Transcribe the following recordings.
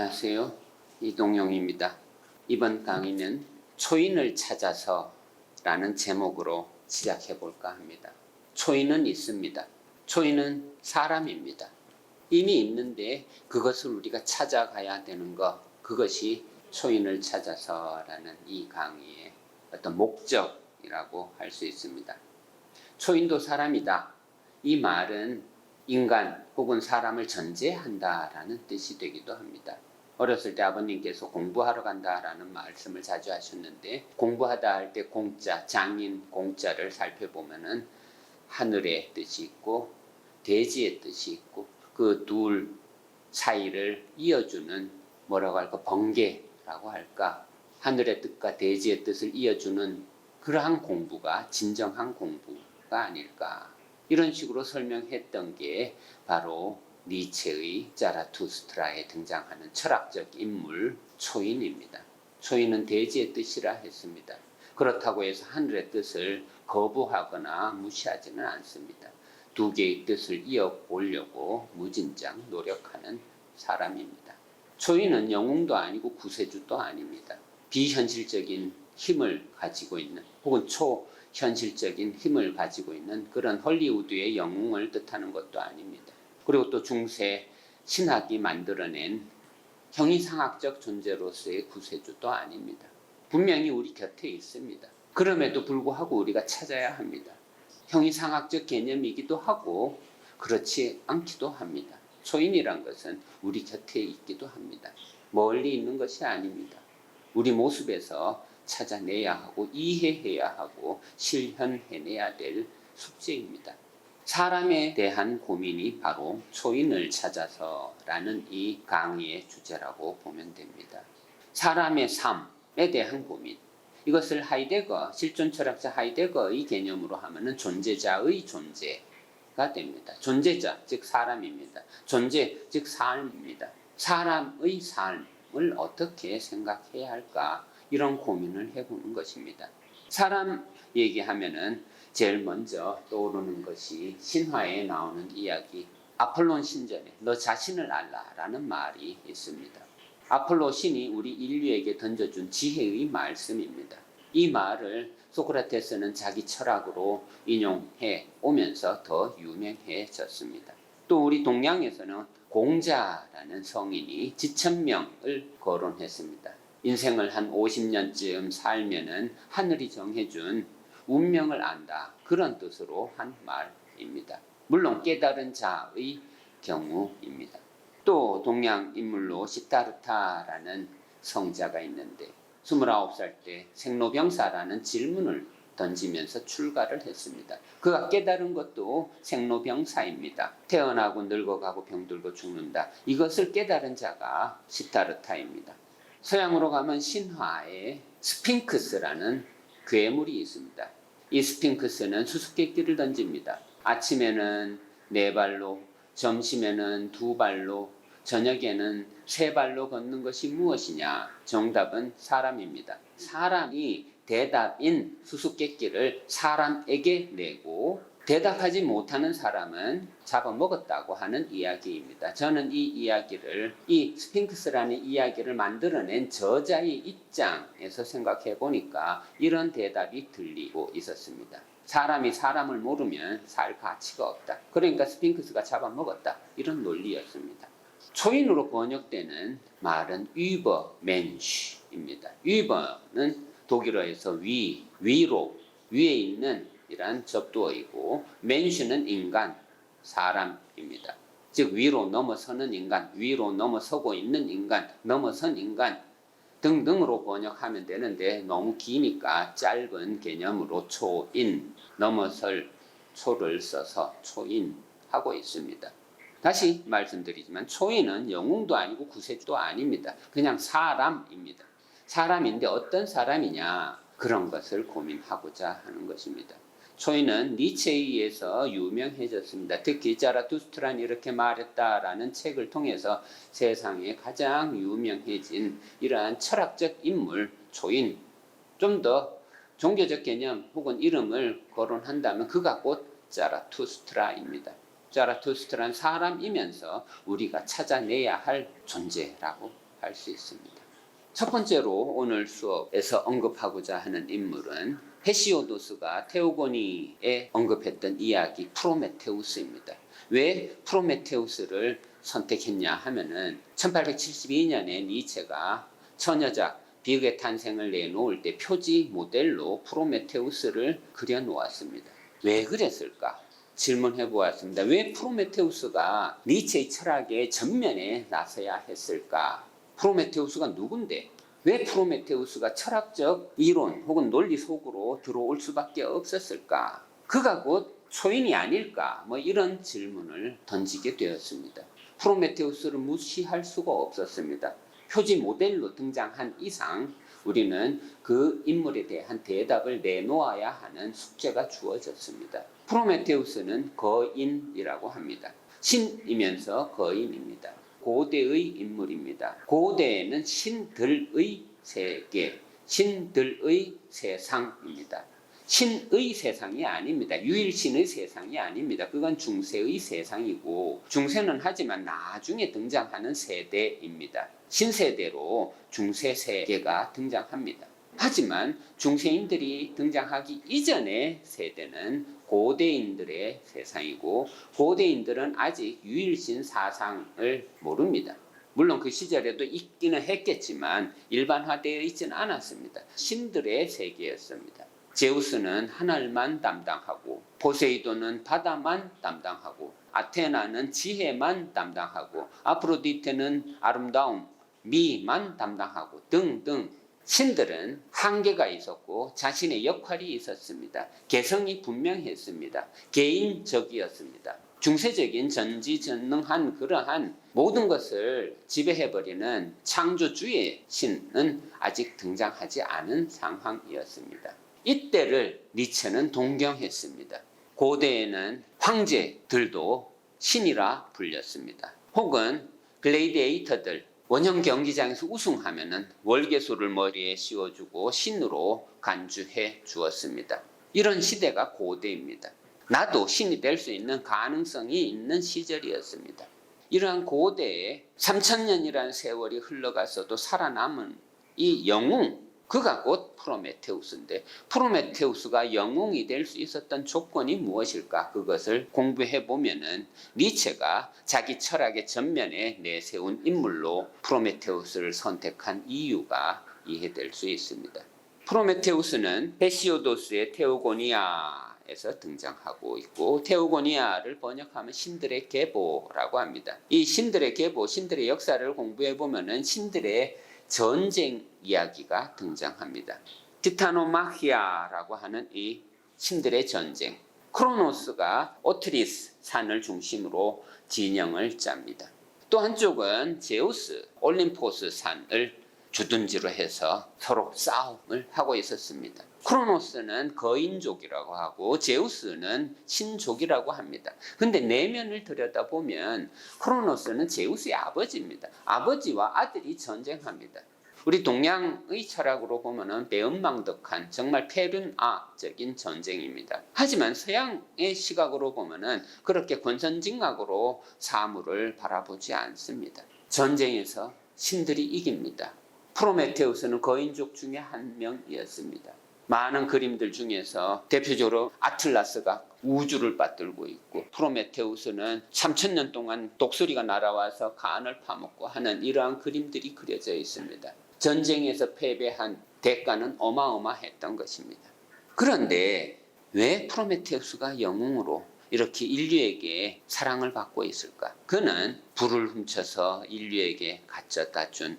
안녕하세요. 이동용입니다. 이번 강의는 초인을 찾아서 라는 제목으로 시작해 볼까 합니다. 초인은 있습니다. 초인은 사람입니다. 이미 있는데 그것을 우리가 찾아가야 되는 것, 그것이 초인을 찾아서 라는 이 강의의 어떤 목적이라고 할 수 있습니다. 초인도 사람이다. 이 말은 인간 혹은 사람을 전제한다라는 뜻이 되기도 합니다. 어렸을 때 아버님께서 공부하러 간다라는 말씀을 자주 하셨는데, 공부하다 할 때 공자, 장인 공자를 살펴보면은 하늘의 뜻이 있고 대지의 뜻이 있고 그 둘 사이를 이어주는 뭐라고 할까, 번개라고 할까, 하늘의 뜻과 대지의 뜻을 이어주는 그러한 공부가 진정한 공부가 아닐까, 이런 식으로 설명했던 게 바로 니체의 자라투스트라에 등장하는 철학적 인물 초인입니다. 초인은 대지의 뜻이라 했습니다. 그렇다고 해서 하늘의 뜻을 거부하거나 무시하지는 않습니다. 두 개의 뜻을 이어보려고 무진장 노력하는 사람입니다. 초인은 영웅도 아니고 구세주도 아닙니다. 비현실적인 힘을 가지고 있는, 혹은 초현실적인 힘을 가지고 있는 그런 헐리우드의 영웅을 뜻하는 것도 아닙니다. 그리고 또 중세 신학이 만들어낸 형이상학적 존재로서의 구세주도 아닙니다. 분명히 우리 곁에 있습니다. 그럼에도 불구하고 우리가 찾아야 합니다. 형이상학적 개념이기도 하고 그렇지 않기도 합니다. 초인이란 것은 우리 곁에 있기도 합니다. 멀리 있는 것이 아닙니다. 우리 모습에서 찾아내야 하고 이해해야 하고 실현해내야 될 숙제입니다. 사람에 대한 고민이 바로 초인을 찾아서라는 이 강의의 주제라고 보면 됩니다. 사람의 삶에 대한 고민, 이것을 하이데거, 실존철학자 하이데거의 개념으로 하면은 존재자의 존재가 됩니다. 존재자, 즉 사람입니다. 존재, 즉 삶입니다. 사람의 삶을 어떻게 생각해야 할까, 이런 고민을 해보는 것입니다. 사람 얘기하면은 제일 먼저 떠오르는 것이 신화에 나오는 이야기, 아폴론 신전에 너 자신을 알라라는 말이 있습니다. 아폴로 신이 우리 인류에게 던져준 지혜의 말씀입니다. 이 말을 소크라테스는 자기 철학으로 인용해 오면서 더 유명해졌습니다. 또 우리 동양에서는 공자라는 성인이 지천명을 거론했습니다. 인생을 한 50년쯤 살면은 하늘이 정해준 운명을 안다, 그런 뜻으로 한 말입니다. 물론 깨달은 자의 경우입니다. 또 동양 인물로 시타르타라는 성자가 있는데 29살 때 생로병사라는 질문을 던지면서 출가를 했습니다. 그가 깨달은 것도 생로병사입니다. 태어나고 늙어가고 병들고 죽는다. 이것을 깨달은 자가 시타르타입니다. 서양으로 가면 신화에 스핑크스라는 괴물이 있습니다. 이 스핑크스는 수수께끼를 던집니다. 아침에는 4발로, 점심에는 2발로, 저녁에는 3발로 걷는 것이 무엇이냐? 정답은 사람입니다. 사람이 대답인 수수께끼를 사람에게 내고 대답하지 못하는 사람은 잡아먹었다고 하는 이야기입니다. 저는 이 이야기를, 이 스핑크스라는 이야기를 만들어낸 저자의 입장에서 생각해 보니까 이런 대답이 들리고 있었습니다. 사람이 사람을 모르면 살 가치가 없다. 그러니까 스핑크스가 잡아먹었다. 이런 논리였습니다. 초인으로 번역되는 말은 übermensch입니다. über는 독일어에서 위로, 위에 있는 이란 접두어이고, mensch는 인간, 사람입니다. 즉 위로 넘어서는 인간, 위로 넘어서고 있는 인간, 넘어선 인간 등등으로 번역하면 되는데 너무 기니까 짧은 개념으로 초인, 넘어설 초를 써서 초인하고 있습니다. 다시 말씀드리지만 초인은 영웅도 아니고 구세주도 아닙니다. 그냥 사람입니다. 사람인데 어떤 사람이냐, 그런 것을 고민하고자 하는 것입니다. 초인은 니체에 의해서 유명해졌습니다. 특히 자라투스트라는 이렇게 말했다라는 책을 통해서 세상에 가장 유명해진 이러한 철학적 인물 초인, 좀 더 종교적 개념 혹은 이름을 거론한다면 그가 곧 자라투스트라입니다. 자라투스트라는 사람이면서 우리가 찾아내야 할 존재라고 할 수 있습니다. 첫 번째로 오늘 수업에서 언급하고자 하는 인물은 헤시오도스가 테오고니에 언급했던 이야기 프로메테우스입니다. 왜 프로메테우스를 선택했냐 하면은 1872년에 니체가 처녀작 비극의 탄생을 내놓을 때 표지 모델로 프로메테우스를 그려놓았습니다. 왜 그랬을까? 질문해 보았습니다. 왜 프로메테우스가 니체의 철학의 전면에 나서야 했을까? 프로메테우스가 누군데? 왜 프로메테우스가 철학적 이론 혹은 논리 속으로 들어올 수밖에 없었을까? 그가 곧 초인이 아닐까? 이런 질문을 던지게 되었습니다. 프로메테우스를 무시할 수가 없었습니다. 표지 모델로 등장한 이상 우리는 그 인물에 대한 대답을 내놓아야 하는 숙제가 주어졌습니다. 프로메테우스는 거인이라고 합니다. 신이면서 거인입니다. 고대의 인물입니다. 고대에는 신들의 세계, 신들의 세상입니다. 신의 세상이 아닙니다. 유일신의 세상이 아닙니다. 그건 중세의 세상이고 중세는 하지만 나중에 등장하는 세대입니다. 신세대로 중세 세계가 등장합니다. 하지만 중세인들이 등장하기 이전의 세대는 고대인들의 세상이고 고대인들은 아직 유일신 사상을 모릅니다. 물론 그 시절에도 있기는 했겠지만 일반화되어 있지는 않았습니다. 신들의 세계였습니다. 제우스는 하늘만 담당하고 포세이돈은 바다만 담당하고 아테나는 지혜만 담당하고 아프로디테는 아름다움, 미만 담당하고 등등 신들은 한계가 있었고 자신의 역할이 있었습니다. 개성이 분명했습니다. 개인적이었습니다. 중세적인 전지전능한 그러한 모든 것을 지배해버리는 창조주의 신은 아직 등장하지 않은 상황이었습니다. 이때를 니체는 동경했습니다. 고대에는 황제들도 신이라 불렸습니다. 혹은 글래디에이터들, 원형 경기장에서 우승하면은 월계수를 머리에 씌워주고 신으로 간주해 주었습니다. 이런 시대가 고대입니다. 나도 신이 될 수 있는 가능성이 있는 시절이었습니다. 이러한 고대에 3000년이라는 세월이 흘러갔어도 살아남은 이 영웅, 그가 곧 프로메테우스인데 프로메테우스가 영웅이 될 수 있었던 조건이 무엇일까? 그것을 공부해 보면은 니체가 자기 철학의 전면에 내세운 인물로 프로메테우스를 선택한 이유가 이해될 수 있습니다. 프로메테우스는 헤시오도스의 테오고니아에서 등장하고 있고 테오고니아를 번역하면 신들의 계보라고 합니다. 이 신들의 계보, 신들의 역사를 공부해 보면은 신들의 전쟁 이야기가 등장합니다. 티타노마히아라고 하는 이 신들의 전쟁. 크로노스가 오트리스 산을 중심으로 진영을 짭니다. 또 한쪽은 제우스, 올림포스 산을 주둔지로 해서 서로 싸움을 하고 있었습니다. 크로노스는 거인족이라고 하고 제우스는 신족이라고 합니다. 근데 내면을 들여다보면 크로노스는 제우스의 아버지입니다. 아버지와 아들이 전쟁합니다. 우리 동양의 철학으로 보면은 배은망덕한 정말 페륜아적인 전쟁입니다. 하지만 서양의 시각으로 보면은 그렇게 권선징악으로 사물을 바라보지 않습니다. 전쟁에서 신들이 이깁니다. 프로메테우스는 거인족 중에 한 명이었습니다. 많은 그림들 중에서 대표적으로 아틀라스가 우주를 받들고 있고 프로메테우스는 3000년 동안 독수리가 날아와서 간을 파먹고 하는 이러한 그림들이 그려져 있습니다. 전쟁에서 패배한 대가는 어마어마했던 것입니다. 그런데 왜 프로메테우스가 영웅으로 이렇게 인류에게 사랑을 받고 있을까? 그는 불을 훔쳐서 인류에게 가져다 준,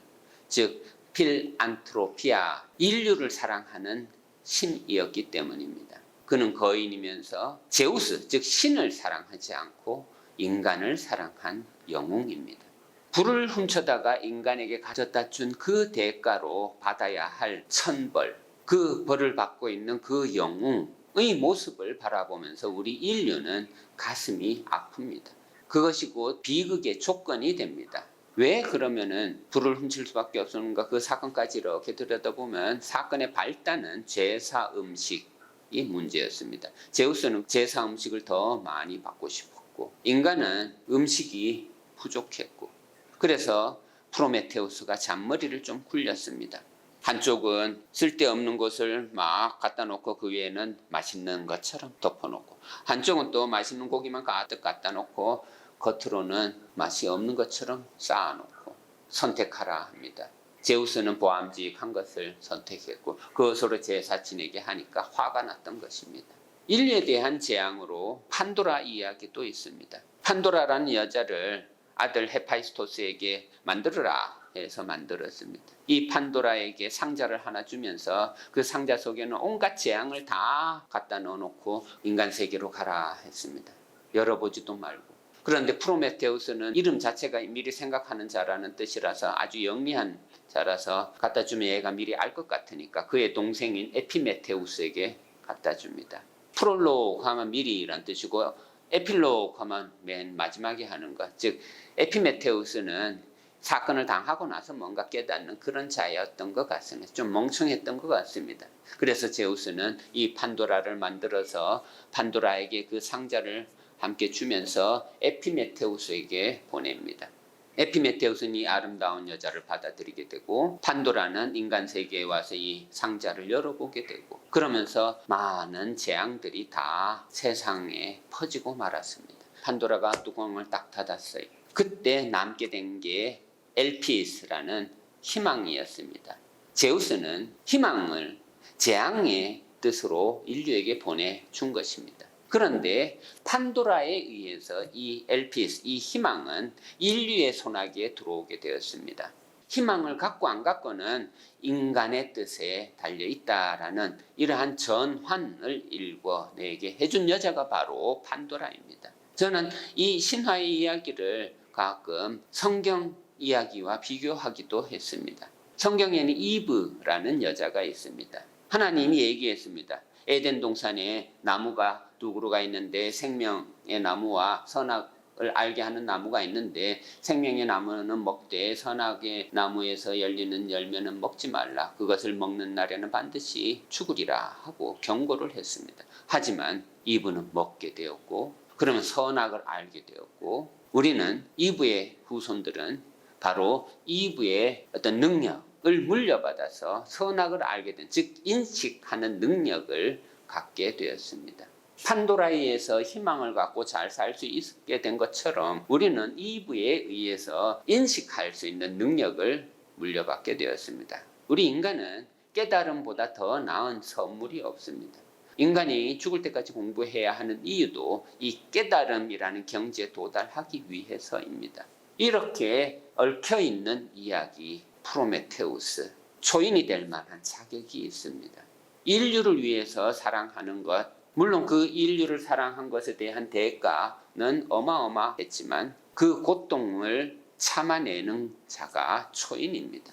즉 필안트로피아, 인류를 사랑하는 신이었기 때문입니다. 그는 거인이면서 제우스, 즉 신을 사랑하지 않고 인간을 사랑한 영웅입니다. 불을 훔쳐다가 인간에게 가져다 준 그 대가로 받아야 할 천벌, 그 벌을 받고 있는 그 영웅의 모습을 바라보면서 우리 인류는 가슴이 아픕니다. 그것이 곧 비극의 조건이 됩니다. 왜 그러면은 불을 훔칠 수밖에 없었는가? 그 사건까지 이렇게 들여다보면 사건의 발단은 제사 음식이 문제였습니다. 제우스는 제사 음식을 더 많이 받고 싶었고 인간은 음식이 부족했고 그래서 프로메테우스가 잔머리를 좀 굴렸습니다. 한쪽은 쓸데없는 것을 막 갖다 놓고 그 위에는 맛있는 것처럼 덮어놓고, 한쪽은 또 맛있는 고기만 가득 갖다 놓고 겉으로는 맛이 없는 것처럼 쌓아놓고 선택하라 합니다. 제우스는 보암직한 것을 선택했고 그것으로 제사친에게 하니까 화가 났던 것입니다. 인류에 대한 재앙으로 판도라 이야기도 있습니다. 판도라라는 여자를 아들 헤파이스토스에게 만들어라 해서 만들었습니다. 이 판도라에게 상자를 하나 주면서 그 상자 속에는 온갖 재앙을 다 갖다 넣어놓고 인간 세계로 가라 했습니다. 열어보지도 말고. 그런데 프로메테우스는 이름 자체가 미리 생각하는 자라는 뜻이라서 아주 영리한 자라서 갖다 주면 얘가 미리 알 것 같으니까 그의 동생인 에피메테우스에게 갖다 줍니다. 프롤로그 하면 미리란 뜻이고 에필로그 하면 맨 마지막에 하는 것. 즉 에피메테우스는 사건을 당하고 나서 뭔가 깨닫는 그런 자였던 것 같습니다. 좀 멍청했던 것 같습니다. 그래서 제우스는 이 판도라를 만들어서 판도라에게 그 상자를 함께 주면서 에피메테우스에게 보냅니다. 에피메테우스는 이 아름다운 여자를 받아들이게 되고 판도라는 인간 세계에 와서 이 상자를 열어보게 되고 그러면서 많은 재앙들이 다 세상에 퍼지고 말았습니다. 판도라가 뚜껑을 딱 닫았어요. 그때 남게 된 게 엘피스라는 희망이었습니다. 제우스는 희망을 재앙의 뜻으로 인류에게 보내준 것입니다. 그런데 판도라에 의해서 이 엘피스, 이 희망은 인류의 손아귀에 들어오게 되었습니다. 희망을 갖고 안 갖고는 인간의 뜻에 달려있다라는 이러한 전환을 읽어내게 해준 여자가 바로 판도라입니다. 저는 이 신화의 이야기를 가끔 성경 이야기와 비교하기도 했습니다. 성경에는 이브라는 여자가 있습니다. 하나님이 얘기했습니다. 에덴 동산에 나무가 두 그루가 있는데 생명의 나무와 선악을 알게 하는 나무가 있는데 생명의 나무는 먹되 선악의 나무에서 열리는 열매는 먹지 말라. 그것을 먹는 날에는 반드시 죽으리라 하고 경고를 했습니다. 하지만 이브는 먹게 되었고 그러면 선악을 알게 되었고 우리는 이브의 후손들은 바로 이브의 어떤 능력을 물려받아서 선악을 알게 된, 즉 인식하는 능력을 갖게 되었습니다. 판도라에 의해서 희망을 갖고 잘 살 수 있게 된 것처럼 우리는 이브에 의해서 인식할 수 있는 능력을 물려받게 되었습니다. 우리 인간은 깨달음보다 더 나은 선물이 없습니다. 인간이 죽을 때까지 공부해야 하는 이유도 이 깨달음이라는 경지에 도달하기 위해서입니다. 이렇게 얽혀있는 이야기 프로메테우스, 초인이 될 만한 자격이 있습니다. 인류를 위해서 사랑하는 것, 물론 그 인류를 사랑한 것에 대한 대가는 어마어마했지만 그 고통을 참아내는 자가 초인입니다.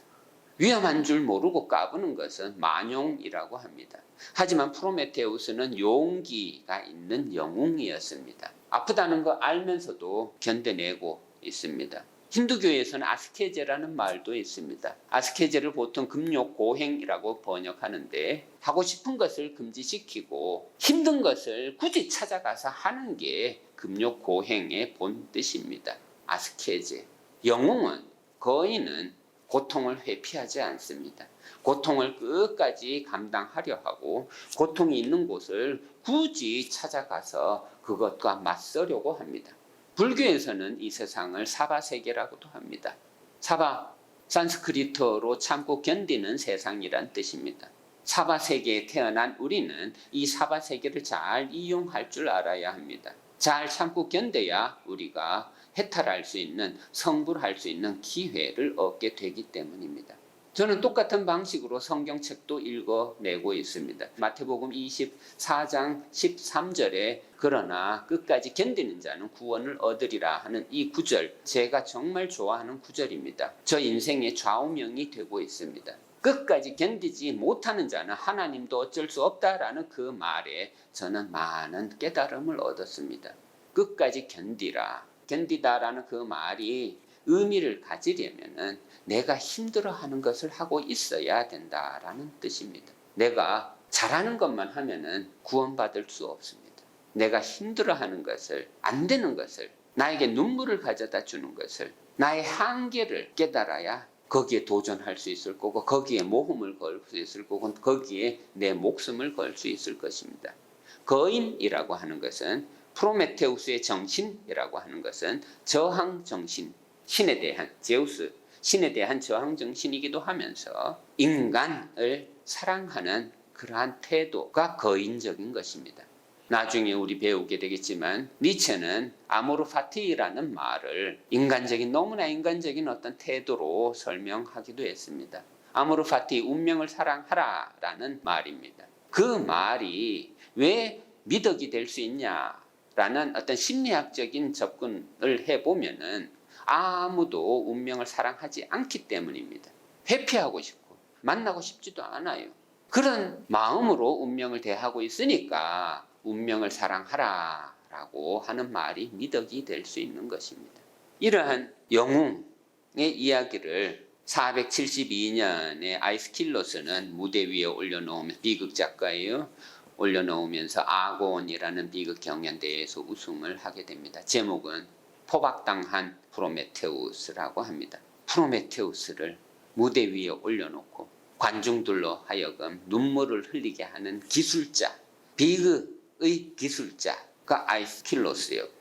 위험한 줄 모르고 까부는 것은 만용이라고 합니다. 하지만 프로메테우스는 용기가 있는 영웅이었습니다. 아프다는 거 알면서도 견뎌내고 있습니다. 힌두교에서는 아스케제라는 말도 있습니다. 아스케제를 보통 금욕고행이라고 번역하는데 하고 싶은 것을 금지시키고 힘든 것을 굳이 찾아가서 하는 게 금욕고행의 본 뜻입니다. 아스케제. 영웅은, 거인은 고통을 회피하지 않습니다. 고통을 끝까지 감당하려 하고 고통이 있는 곳을 굳이 찾아가서 그것과 맞서려고 합니다. 불교에서는 이 세상을 사바세계라고도 합니다. 사바, 산스크리트어로 참고 견디는 세상이란 뜻입니다. 사바세계에 태어난 우리는 이 사바세계를 잘 이용할 줄 알아야 합니다. 잘 참고 견뎌야 우리가 해탈할 수 있는, 성불할 수 있는 기회를 얻게 되기 때문입니다. 저는 똑같은 방식으로 성경책도 읽어내고 있습니다. 마태복음 24장 13절에 그러나 끝까지 견디는 자는 구원을 얻으리라 하는 이 구절, 제가 정말 좋아하는 구절입니다. 저 인생의 좌우명이 되고 있습니다. 끝까지 견디지 못하는 자는 하나님도 어쩔 수 없다라는 그 말에 저는 많은 깨달음을 얻었습니다. 끝까지 견디라. 견디다라는 그 말이 의미를 가지려면은 내가 힘들어하는 것을 하고 있어야 된다라는 뜻입니다. 내가 잘하는 것만 하면은 구원받을 수 없습니다. 내가 힘들어하는 것을, 안 되는 것을, 나에게 눈물을 가져다 주는 것을 나의 한계를 깨달아야 거기에 도전할 수 있을 거고 거기에 모험을 걸 수 있을 거고 거기에 내 목숨을 걸 수 있을 것입니다. 거인이라고 하는 것은 프로메테우스의 정신이라고 하는 것은 저항 정신, 신에 대한 제우스, 신에 대한 저항 정신이기도 하면서 인간을 사랑하는 그러한 태도가 거인적인 것입니다. 나중에 우리 배우게 되겠지만 니체는 아모르 파티라는 말을 인간적인 너무나 인간적인 어떤 태도로 설명하기도 했습니다. 아모르 파티 운명을 사랑하라라는 말입니다. 그 말이 왜 미덕이 될 수 있냐라는 어떤 심리학적인 접근을 해보면은 아무도 운명을 사랑하지 않기 때문입니다. 회피하고 싶고 만나고 싶지도 않아요. 그런 마음으로 운명을 대하고 있으니까 운명을 사랑하라라고 하는 말이 미덕이 될 수 있는 것입니다. 이러한 영웅의 이야기를 472년에 아이스킬로스는 무대 위에 올려놓으면 비극 작가예요. 올려놓으면서 아곤이라는 비극 경연대회에서 우승을 하게 됩니다. 제목은 포박당한 프로메테우스라고 합니다. 프로메테우스를 무대 위에 올려놓고 관중들로 하여금 눈물을 흘리게 하는 기술자, 비극의 기술자가 아이스킬로스였고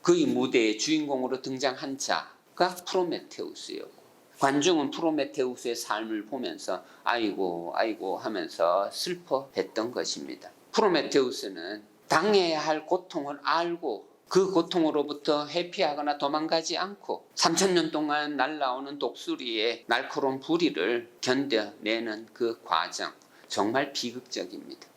그의 무대의 주인공으로 등장한 자가 프로메테우스였고 관중은 프로메테우스의 삶을 보면서 아이고 아이고 하면서 슬퍼했던 것입니다. 프로메테우스는 당해야 할 고통을 알고 그 고통으로부터 회피하거나 도망가지 않고 3000년 동안 날아오는 독수리의 날카로운 부리를 견뎌내는 그 과정 정말 비극적입니다.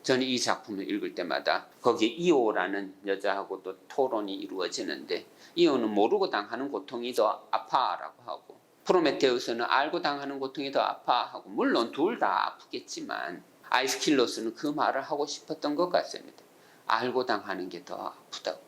저는 이 작품을 읽을 때마다 거기에 이오라는 여자하고도 토론이 이루어지는데 이오는 모르고 당하는 고통이 더 아파라고 하고 프로메테우스는 알고 당하는 고통이 더 아파하고 물론 둘 다 아프겠지만 아이스킬로스는 그 말을 하고 싶었던 것 같습니다. 알고 당하는 게 더 아프다고.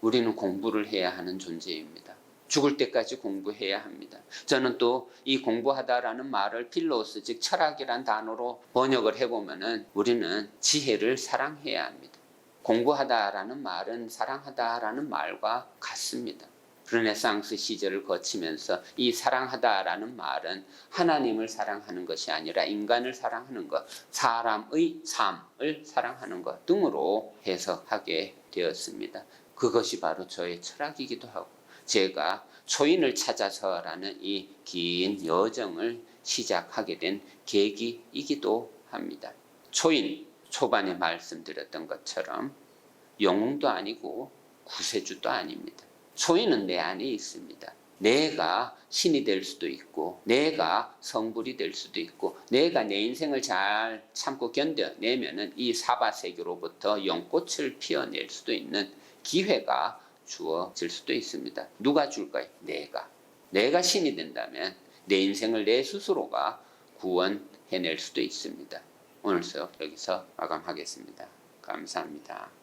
우리는 공부를 해야 하는 존재입니다. 죽을 때까지 공부해야 합니다. 저는 또 이 공부하다라는 말을 필로스 즉 철학이란 단어로 번역을 해보면은 우리는 지혜를 사랑해야 합니다. 공부하다라는 말은 사랑하다라는 말과 같습니다. 르네상스 시절을 거치면서 이 사랑하다라는 말은 하나님을 사랑하는 것이 아니라 인간을 사랑하는 것, 사람의 삶을 사랑하는 것 등으로 해석하게 되었습니다. 그것이 바로 저의 철학이기도 하고 제가 초인을 찾아서라는 이 긴 여정을 시작하게 된 계기이기도 합니다. 초인, 초반에 말씀드렸던 것처럼 영웅도 아니고 구세주도 아닙니다. 초인은 내 안에 있습니다. 내가 신이 될 수도 있고 내가 성불이 될 수도 있고 내가 내 인생을 잘 참고 견뎌내면은 이 사바세계로부터 연꽃을 피워낼 수도 있는 기회가 주어질 수도 있습니다. 누가 줄까요? 내가 신이 된다면 내 인생을 내 스스로가 구원해낼 수도 있습니다. 오늘 수업 여기서 마감하겠습니다. 감사합니다.